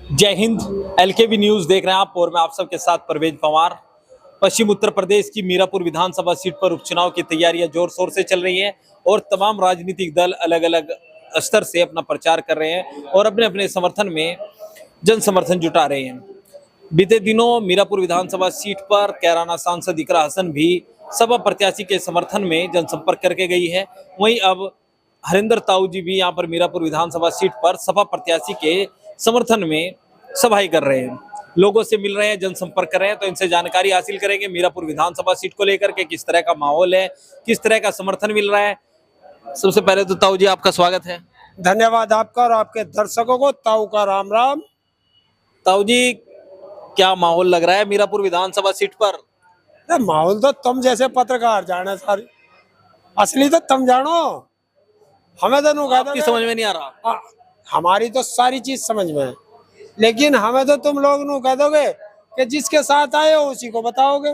जय हिंद। एलकेबी न्यूज देख रहे हैं आप और मैं आप सबके साथ परवेज पवार। पश्चिम उत्तर प्रदेश की मीरापुर विधानसभा सीट पर उपचुनाव की तैयारियां जोर शोर से चल रही हैं और तमाम राजनीतिक दल अलग अलग स्तर से अपना प्रचार कर रहे हैं और अपने अपने समर्थन में जन समर्थन जुटा रहे हैं। बीते दिनों मीरापुर विधानसभा सीट पर कैराना सांसद इकरा हसन भी सपा प्रत्याशी के समर्थन में जनसंपर्क करके गई है। वहीं अब हरिंदर ताऊ जी भी यहाँ पर मीरापुर विधानसभा सीट पर सपा प्रत्याशी के समर्थन में सभाएं कर रहे हैं, लोगों से मिल रहे हैं, जनसंपर्क कर रहे हैं। तो इनसे जानकारी हासिल करेंगे मीरापुर विधानसभा सीट को लेकर के किस तरह का माहौल है, किस तरह का समर्थन मिल रहा है। सबसे पहले तो ताऊ जी आपका स्वागत है। धन्यवाद आपका और आपके दर्शकों को ताऊ का राम राम। ताऊ जी, क्या माहौल लग रहा है मीरापुर विधानसभा सीट पर? माहौल तो तुम जैसे पत्रकार जाने सारी, असली तो तुम जानो। हमें तो नहीं आपकी समझ में नहीं आ रहा। हमारी तो सारी चीज समझ में है, लेकिन हमें तो तुम लोग नू कह दोगे कि जिसके साथ आए हो उसी को बताओगे।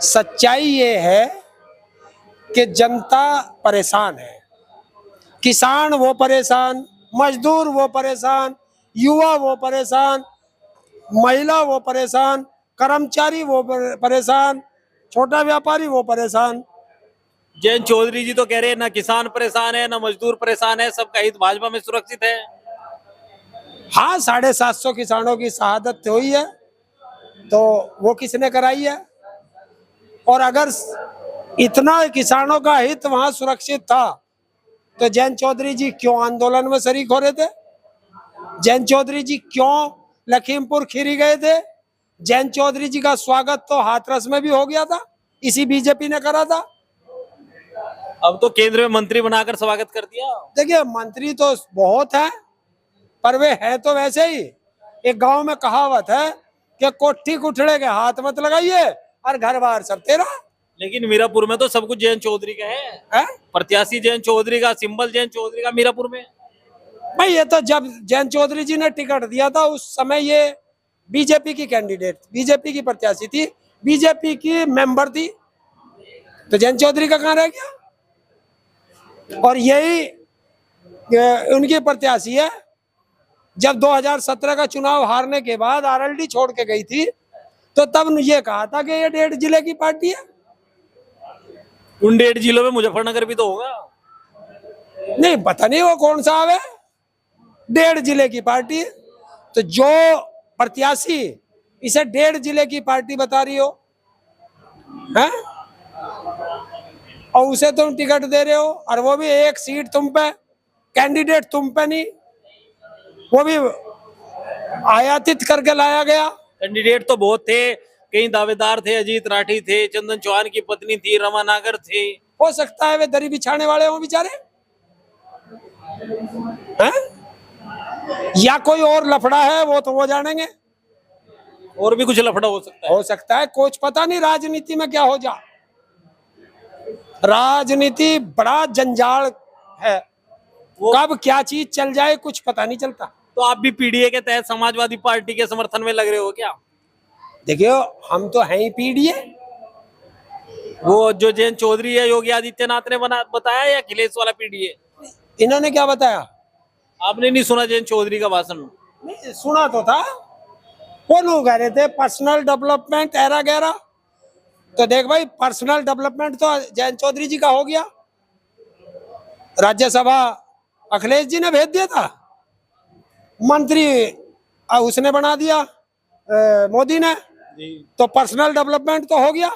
सच्चाई ये है कि जनता परेशान है, किसान वो परेशान, मजदूर वो परेशान, युवा वो परेशान, महिला वो परेशान, कर्मचारी वो परेशान, छोटा व्यापारी वो परेशान। जयंत चौधरी जी तो कह रहे हैं ना किसान परेशान है ना मजदूर परेशान है, सबका हित भाजपा में सुरक्षित है। हाँ, 750 किसानों की शहादत हुई है तो वो किसने कराई है? और अगर इतना किसानों का हित वहां सुरक्षित था तो जयंत चौधरी जी क्यों आंदोलन में शरीक हो रहे थे? जयंत चौधरी जी क्यों लखीमपुर खीरी गए थे? जयंत चौधरी जी का स्वागत तो हाथरस में भी हो गया था, इसी बीजेपी ने करा था। अब तो केंद्र में मंत्री बनाकर स्वागत कर दिया। देखिए, मंत्री तो बहुत है पर वे है तो वैसे ही। एक गांव में कहावत है कि कोठी कुठड़े के हाथ मत लगाइए और घर बार सब तेरा। लेकिन मीरापुर में तो सब कुछ जयंत चौधरी का है? प्रत्याशी जयंत चौधरी का, सिंबल जयंत चौधरी का मीरापुर में। भाई ये तो जब जयंत चौधरी जी ने टिकट दिया था उस समय ये बीजेपी की कैंडिडेट, बीजेपी की प्रत्याशी थी, बीजेपी की मेंबर थी, तो जयंत चौधरी का कहां रह गया? और यही उनकी प्रत्याशी है। जब 2017 का चुनाव हारने के बाद आरएलडी छोड़ के गई थी तो तब ये कहा था कि ये 1.5 जिले की पार्टी है। उन 1.5 जिलों में मुजफ्फरनगर भी तो होगा। नहीं, पता नहीं वो कौन सा है। 1.5 जिले की पार्टी है तो जो प्रत्याशी इसे 1.5 जिले की पार्टी बता रही हो है और उसे तुम टिकट दे रहे हो, और वो भी एक सीट तुम पे, कैंडिडेट तुम पे नहीं, वो भी आयातित करके लाया गया। कैंडिडेट तो बहुत थे, कई दावेदार थे, अजीत राठी थे, चंदन चौहान की पत्नी थी, रमा नागर थे। हो सकता है वे दरी बिछाने वाले हो बेचारे, हैं? या कोई और लफड़ा है वो तो वो जानेंगे। और भी कुछ लफड़ा हो सकता है। कुछ पता नहीं राजनीति में क्या हो जा। राजनीति बड़ा जंजाल है, कब क्या चीज चल जाए कुछ पता नहीं चलता। तो आप भी पीडीए के तहत समाजवादी पार्टी के समर्थन में लग रहे हो क्या? देखिए, हम तो हैं ही पीडीए। वो जो जयंत चौधरी है योगी आदित्यनाथ ने बताया या अखिलेश वाला पीडीए? इन्होंने क्या बताया? आपने नहीं सुना जयंत चौधरी का भाषण? नहीं सुना तो था, वो लोग कह रहे थे पर्सनल डेवलपमेंट एरा गैरा। तो देख भाई, पर्सनल डेवलपमेंट तो जयंत चौधरी जी का हो गया, राज्यसभा अखिलेश जी ने भेज दिया था, मंत्री उसने बना दिया मोदी ने, तो पर्सनल डेवलपमेंट तो हो गया।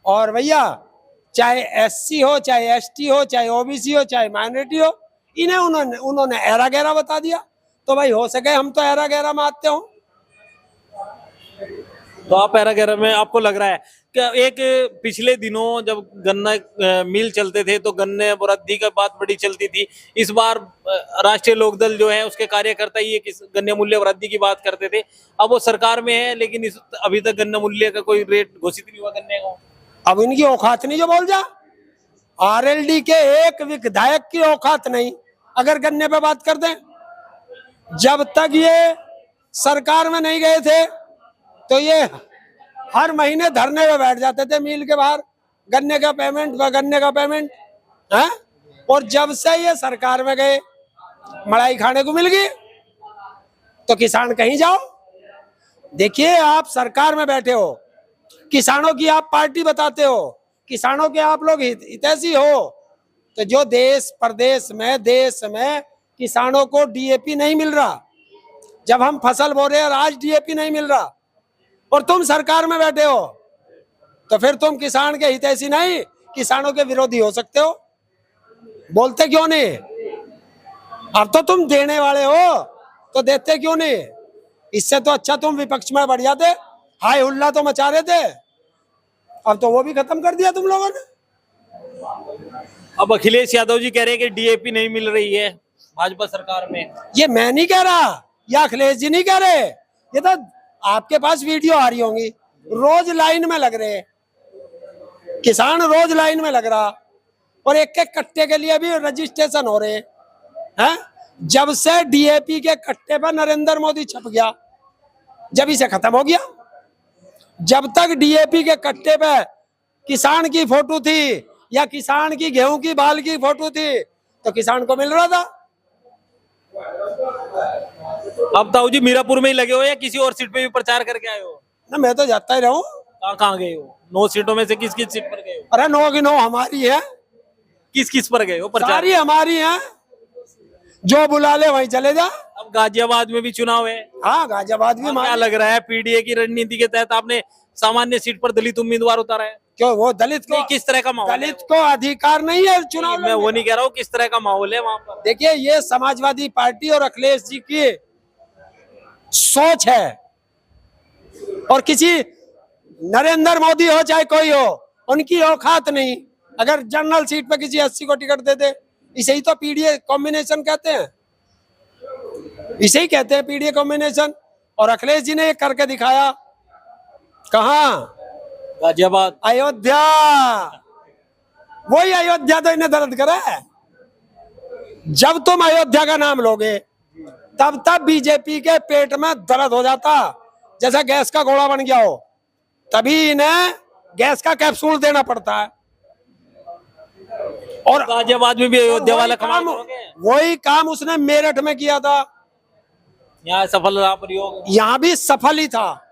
और भैया, चाहे एससी हो, चाहे एसटी हो, चाहे ओबीसी हो, चाहे माइनॉरिटी हो, इन्हें उन्होंने एरा गैरा बता दिया। तो भाई हो सके हम तो एरा गैरा में आते हो। तो आप पैराग्राफ में आपको लग रहा है कि एक पिछले दिनों जब गन्ना मिल चलते थे तो गन्ने वृद्धि की बात बड़ी चलती थी, इस बार राष्ट्रीय लोकदल जो है उसके कार्यकर्ता ये गन्ने मूल्य वृद्धि की बात करते थे। अब वो सरकार में है लेकिन अभी तक गन्ना मूल्य का कोई रेट घोषित नहीं हुआ गन्ने को। अब इनकी औकात नहीं जो बोल जा, आरएलडी के एक विधायक की औकात नहीं अगर गन्ने पे बात कर दें। जब तक ये सरकार में नहीं गए थे तो ये हर महीने धरने पे बैठ जाते थे मिल के बाहर, गन्ने का पेमेंट है। और जब से ये सरकार में गए मलाई खाने को मिल गई। तो किसान कहीं जाओ। देखिए, आप सरकार में बैठे हो, किसानों की आप पार्टी बताते हो, किसानों के आप लोग हितैषी हो, तो जो देश देश में किसानों को डीएपी नहीं मिल रहा, जब हम फसल बो रहे हैं और आज डीएपी नहीं मिल रहा, और तुम सरकार में बैठे हो, तो फिर तुम किसान के हितैषी नहीं, किसानों के विरोधी हो सकते हो। बोलते क्यों नहीं? अब तो तुम देने वाले हो, तो देते क्यों नहीं? इससे तो अच्छा तुम विपक्ष में बढ़ जाते, हाय हुल्ला तो मचा रहे थे, अब तो वो भी खत्म कर दिया तुम लोगों ने। अब अखिलेश यादव जी कह रहे हैं कि डीएपी नहीं मिल रही है भाजपा सरकार में। ये मैं नहीं कह रहा, या अखिलेश जी नहीं कह रहे, ये तो आपके पास वीडियो आ रही होंगी, रोज लाइन में लग रहे किसान, रोज लाइन में लग रहा, और एक एक कट्टे के लिए भी रजिस्ट्रेशन हो रहे हैं। जब से डीएपी के कट्टे पर नरेंद्र मोदी छप गया, जब इसे खत्म हो गया। जब तक डीएपी के कट्टे पे किसान की फोटो थी या किसान की गेहूं की बाल की फोटो थी, तो किसान को मिल रहा था। अब ताऊ जी मीरापुर में ही लगे हो या किसी और सीट पे भी प्रचार करके आए हो? ना, मैं तो जाता ही रहूं। कहाँ गए हो? 9 सीटों में से किस किस सीट पर गए हो? अरे 9 की 9 हमारी है। किस किस पर गए हो प्रचार? सारी हमारी है, जो बुला ले वहीं चले जा। अब गाजियाबाद में भी चुनाव है। हाँ, गाजियाबाद भी क्या लग रहा है, पीडीए की रणनीति के तहत आपने सामान्य सीट पर दलित उम्मीदवार उतारा है? क्यों? वो दलित को, किस तरह का माहौल है? दलित को अधिकार नहीं है चुनाव मैं वो नहीं कह रहा हूँ, किस तरह का माहौल है वहां पर? देखिए, ये समाजवादी पार्टी और अखिलेश जी की सोच है, और किसी नरेंद्र मोदी हो चाहे कोई हो, उनकी औकात नहीं। अगर जनरल सीट पे किसी 80 को टिकट दे दे, इसे ही तो पीडीए कॉम्बिनेशन कहते हैं, इसे ही कहते हैं पीडीए कॉम्बिनेशन। और अखिलेश जी ने ये करके दिखाया। कहाँ? गाजियाबाद, अयोध्या। वही अयोध्या तो इन्हें दर्द करा है। जब तुम अयोध्या का नाम लोगे, तब तब बीजेपी के पेट में दर्द हो जाता, जैसा गैस का घोड़ा बन गया हो। तभी इन्हें गैस का कैप्सूल देना पड़ता है। और गाजियाबाद में भी अयोध्या वाला कमाल करोगे? वही काम उसने मेरठ में किया था। यहाँ सफल रहा प्रयोग? यहाँ भी सफल ही था।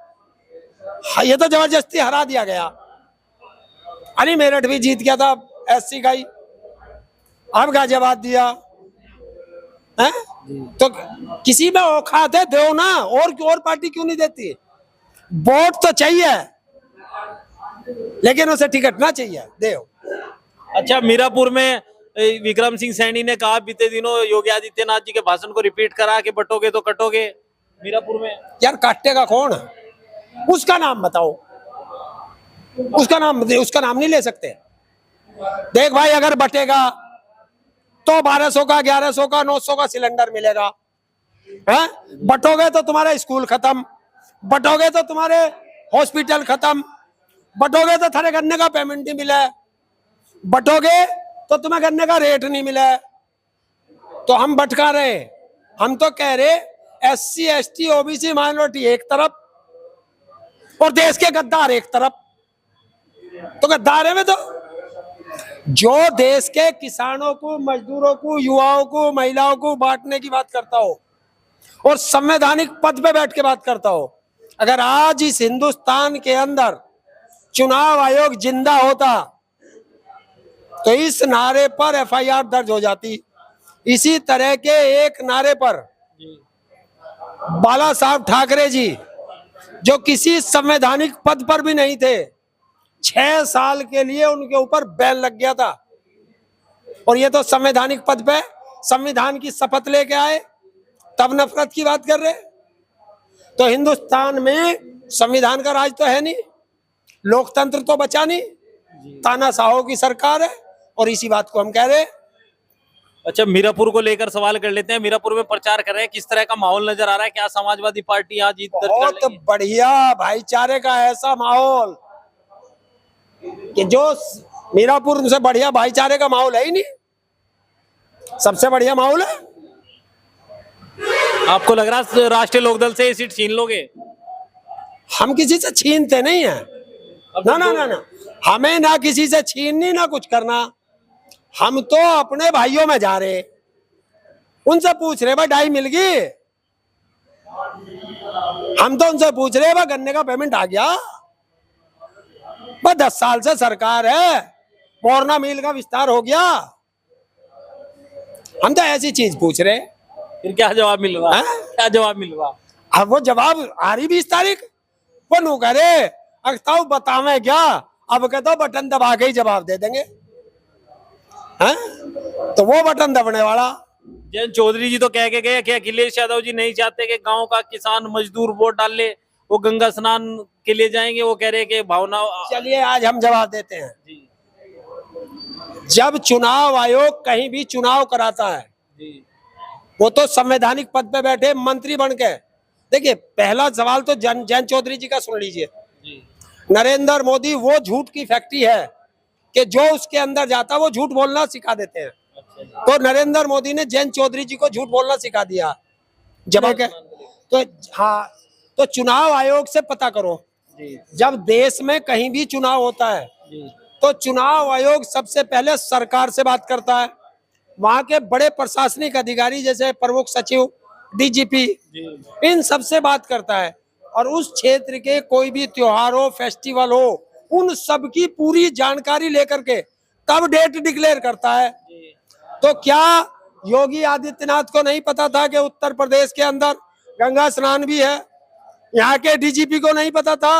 ये तो जबरदस्ती हरा दिया गया। अरे मेरठ भी जीत गया था एससी का ही, अब गाजियाबाद दिया है। तो किसी में औकात है, दो ना। और पार्टी क्यों नहीं देती? वोट तो चाहिए, लेकिन उसे टिकट ना चाहिए, दे। अच्छा, मीरापुर में विक्रम सिंह सैनी ने कहा बीते दिनों योगी आदित्यनाथ जी के भाषण को रिपीट करा कि बटोगे तो कटोगे मीरापुर में। यार, काटेगा कौन? उसका नाम बताओ, उसका नाम नहीं ले सकते। देख भाई, अगर बटेगा तो 1200 का, 1100 का, 900 का सिलेंडर मिलेगा, है? बटोगे तो तुम्हारा स्कूल खत्म, बटोगे तो तुम्हारे हॉस्पिटल खत्म, बटोगे तो थारे गन्ने का पेमेंट नहीं मिला, बटोगे तो तुम्हें गन्ने का रेट नहीं मिला। तो हम भटका रहे, हम तो कह रहे एससी एसटी ओबीसी माइनॉरिटी एक तरफ और देश के गद्दार एक तरफ। तो गद्दार है में तो जो देश के किसानों को, मजदूरों को, युवाओं को, महिलाओं को बांटने की बात करता हो और संवैधानिक पद पे बैठ के बात करता हो। अगर आज इस हिंदुस्तान के अंदर चुनाव आयोग जिंदा होता तो इस नारे पर एफआईआर दर्ज हो जाती। इसी तरह के एक नारे पर बाला साहब ठाकरे जी, जो किसी संवैधानिक पद पर भी नहीं थे, 6 साल के लिए उनके ऊपर बैन लग गया था। और ये तो संवैधानिक पद पे संविधान की शपथ लेके आए, तब नफरत की बात कर रहे। तो हिंदुस्तान में संविधान का राज तो है नहीं, लोकतंत्र तो बचा नहीं, तानाशाहों की सरकार है, और इसी बात को हम कह रहे हैं। अच्छा, मीरापुर को लेकर सवाल कर लेते हैं। मीरापुर में प्रचार कर रहे हैं, किस तरह का माहौल नजर आ रहा है? क्या समाजवादी पार्टी आज जीत दर्ज कर बहुत लेगी? बढ़िया, भाईचारे का ऐसा माहौल कि जो मीरापुर से बढ़िया भाईचारे का माहौल है ही नहीं। सबसे बढ़िया माहौल है। आपको लग रहा है राष्ट्रीय लोकदल से ये सीट छीन लोगे? हम किसी से छीनते नहीं है, ना ना ना ना, हमें ना किसी से छीननी ना कुछ करना। हम तो अपने भाइयों में जा रहे, उनसे पूछ रहे भाई डाई मिल गई, हम तो उनसे पूछ रहे हैं गन्ने का पेमेंट आ गया? बस 10 साल से सरकार है, मोरना मिल का विस्तार हो गया। हम तो ऐसी चीज पूछ रहे हैं। फिर क्या जवाब मिल रहा? हैं? क्या जवाब मिल रहा? अब वो जवाब आ रही 20 तारीख वो नु करे अख्ताऊ बतावे क्या, अब कहता बटन दबा के ही जवाब दे देंगे। हैं? तो वो बटन दबने वाला। जयंत चौधरी जी तो कह के गए कि अखिलेश यादव जी नहीं चाहते कि गांव का किसान मजदूर वोट डाल ले, वो गंगा स्नान के लिए जाएंगे। वो कह रहे कि भावना। चलिए आज हम जवाब देते हैं। जी जब चुनाव आयोग कहीं भी चुनाव कराता है, जी वो तो संवैधानिक पद पे बैठे मंत्री बन के। देखिए पहला सवाल तो जयंत चौधरी जी का सुन लीजिए। जी नरेंद्र मोदी वो झूठ की फैक्ट्री है कि जो उसके अंदर जाता वो झूठ बोलना सिखा देते हैं। अच्छा जी। तो नरेंद्र मोदी ने जयंत चौधरी जी को झूठ बोलना सिखा दिया। जब तो हाँ, तो चुनाव आयोग से पता करो। जी जब देश में कहीं भी चुनाव होता है जी तो चुनाव आयोग सबसे पहले सरकार से बात करता है। वहां के बड़े प्रशासनिक अधिकारी जैसे प्रमुख सचिव, डीजीपी, जी इन सब से बात करता है। और उस क्षेत्र के कोई भी त्योहार हो, फेस्टिवल हो, उन सब की पूरी जानकारी लेकर के तब डेट डिक्लेयर करता है। जी। तो क्या योगी आदित्यनाथ को नहीं पता था कि उत्तर प्रदेश के अंदर गंगा स्नान भी है? यहाँ के डीजीपी को नहीं पता था?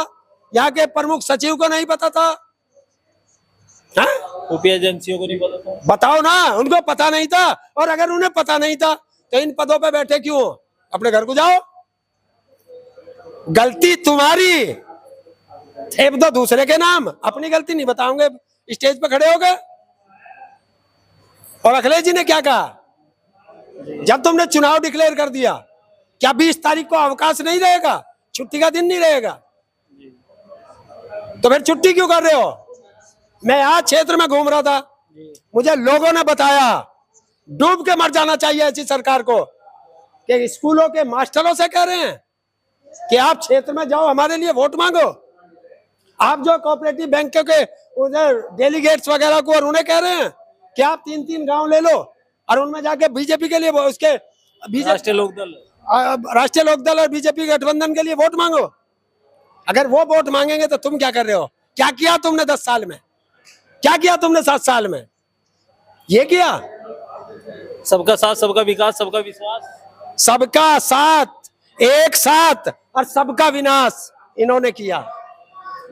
यहाँ के प्रमुख सचिव को नहीं पता था? खुफिया एजेंसियों को नहीं पता था? बताओ ना, उनको पता नहीं था। और अगर उन्हें पता नहीं था तो इन पदों पे बैठे क्यों? अपने घर को जाओ। गलती तुम्हारी थे तो दूसरे के नाम, अपनी गलती नहीं बताओगे स्टेज पे खड़े हो गए। और अखिलेश जी ने क्या कहा जब तुमने चुनाव डिक्लेयर कर दिया? क्या 20 तारीख को अवकाश नहीं रहेगा, छुट्टी का दिन नहीं रहेगा? तो फिर छुट्टी क्यों कर रहे हो? मैं आज क्षेत्र में घूम रहा था, मुझे लोगों ने बताया डूब के मर जाना चाहिए ऐसी सरकार को कि स्कूलों के मास्टरों से कह रहे हैं कि आप क्षेत्र में जाओ, हमारे लिए वोट मांगो। आप जो कोऑपरेटिव बैंक के उधर डेलीगेट्स वगैरह को और उन्हें कह रहे हैं कि आप 3-3 गांव ले लो और उनमें जाके बीजेपी के लिए उसके राष्ट्रीय लोकदल और बीजेपी गठबंधन के लिए वोट मांगो। अगर वो वोट मांगेंगे तो तुम क्या कर रहे हो? क्या किया तुमने 10 साल में? क्या किया तुमने 7 साल में? ये किया सबका साथ, सबका विकास, सबका विश्वास। सबका साथ, एक साथ और सबका विनाश इन्होंने किया।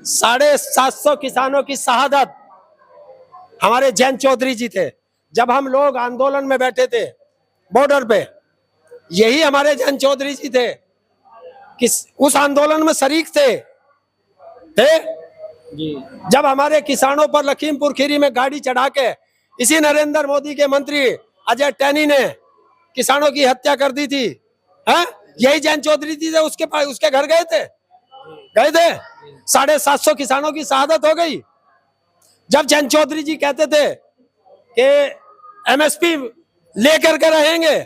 750 किसानों की शहादत हमारे जयंत चौधरी जी थे। जब हम लोग आंदोलन में बैठे थे बॉर्डर पे, यही हमारे जयंत चौधरी जी थे कि उस आंदोलन में शरीक थे जी। जब हमारे किसानों पर लखीमपुर खीरी में गाड़ी चढ़ा के इसी नरेंद्र मोदी के मंत्री अजय टैनी ने किसानों की हत्या कर दी थी। हैं? यही जयंत चौधरी जी थे, उसके घर गए थे 750 किसानों की शहादत हो गई। जब जयंत चौधरी जी कहते थे कि एमएसपी लेकर के रहेंगे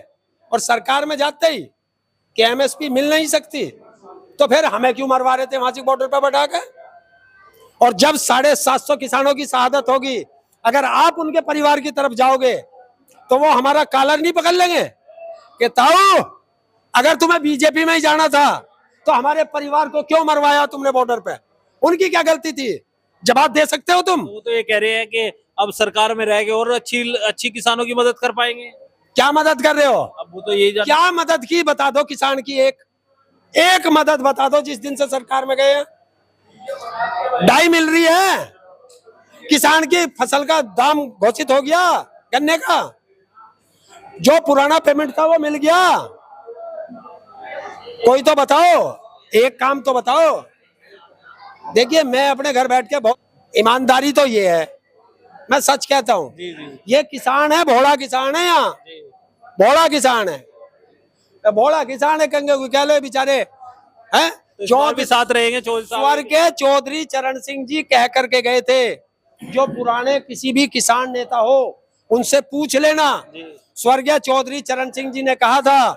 और सरकार में जाते ही कि एमएसपी मिल नहीं सकती, तो फिर हमें क्यों मरवा रहे थे वहां से बॉर्डर पर बैठा के? और जब 750 किसानों की शहादत होगी, अगर आप उनके परिवार की तरफ जाओगे तो वो हमारा कॉलर नहीं पकड़ लेंगे कि ताऊ अगर तुम्हें बीजेपी में ही जाना था तो हमारे परिवार को क्यों मरवाया तुमने बॉर्डर पे? उनकी क्या गलती थी? जवाब दे सकते हो तुम? वो तो ये कह रहे हैं कि अब सरकार में रह के और अच्छी किसानों की मदद कर पाएंगे। क्या मदद कर रहे हो? अब वो तो यही क्या मदद की बता दो किसान की, एक मदद बता दो जिस दिन से सरकार में गए हैं। डाई मिल रही है, किसान की फसल का दाम घोषित हो गया, गन्ने का जो पुराना पेमेंट था वो मिल गया। कोई तो बताओ, एक काम तो बताओ। देखिए मैं अपने घर बैठ के बहुत ईमानदारी तो ये है, मैं सच कहता हूँ। ये किसान है, भोला किसान है, यहाँ भोला किसान है, तो भोला किसान है कंगे कह लो बेचारे हैं। चौधरी भी साथ रहेंगे। स्वर्ग के चौधरी चरण सिंह जी कह करके गए थे, जो पुराने किसी भी किसान नेता हो उनसे पूछ लेना। स्वर्गीय चौधरी चरण सिंह जी ने कहा था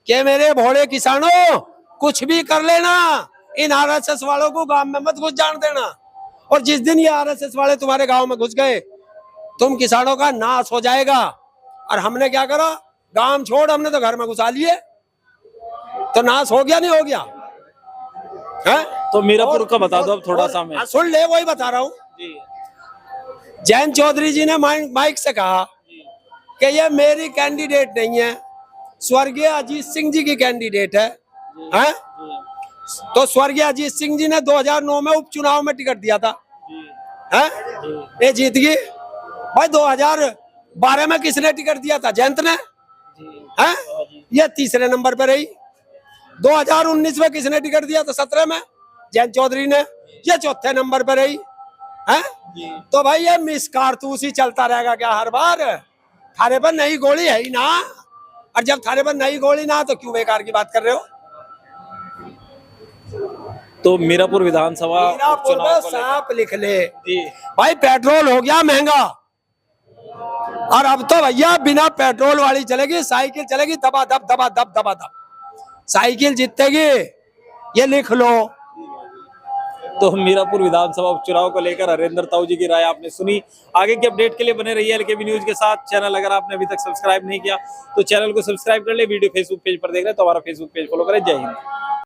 कि मेरे भोले किसानों कुछ भी कर लेना, इन आरएसएस वालों को गांव में मत घुस जान देना। और जिस दिन ये आरएसएस वाले तुम्हारे गांव में घुस गए, तुम किसानों का नाश हो जाएगा। और हमने क्या करा? गांव छोड़ हमने तो घर में घुसा लिए, तो नाश हो गया नहीं हो गया? है? तो मीरापुर का बता दो अब थोड़ा सा मैं। सुन ले, वही बता रहा हूँ। जी जयंत चौधरी जी ने माइक से कहा कि ये मेरी कैंडिडेट नहीं है, स्वर्गीय अजीत सिंह जी की कैंडिडेट है। हैं? तो स्वर्गीय अजीत सिंह जी ने 2009 में उपचुनाव में टिकट दिया था। हैं? ये जीत गई। भाई 2012 में किसने टिकट दिया था? जयंत ने। हैं? ये तीसरे नंबर पर रही। 2019 में किसने टिकट दिया था? 17 में जयंत चौधरी ने। ये चौथे नंबर पर रही। हैं? तो भाई ये मिस कारतूस ही चलता रहेगा क्या हर बार? थारे पर नई गोली है ही ना, और जब थारे पर नई गोली ना तो क्यों बेकार की बात कर रहे हो? तो मीरापुर विधानसभा मीरापुर उपचुनाव में को सांप लिख ले। जी भाई पेट्रोल हो गया महंगा, और अब तो भैया बिना पेट्रोल वाली चलेगी, साइकिल चलेगी दबा दब दबा दब दबा दब, साइकिल जीतेगी, ये लिख लो। तो मीरापुर विधानसभा उपचुनाव को लेकर हरेंद्र ताऊ जी की राय आपने सुनी। आगे के अपडेट के लिए बने रहिए एलकेबी न्यूज के साथ। चैनल अगर आपने अभी तक सब्सक्राइब नहीं किया तो चैनल को सब्सक्राइब कर ले। वीडियो फेसबुक पेज पर देख रहे हैं तो हमारा फेसबुक पेज फॉलो करें। जय हिंद।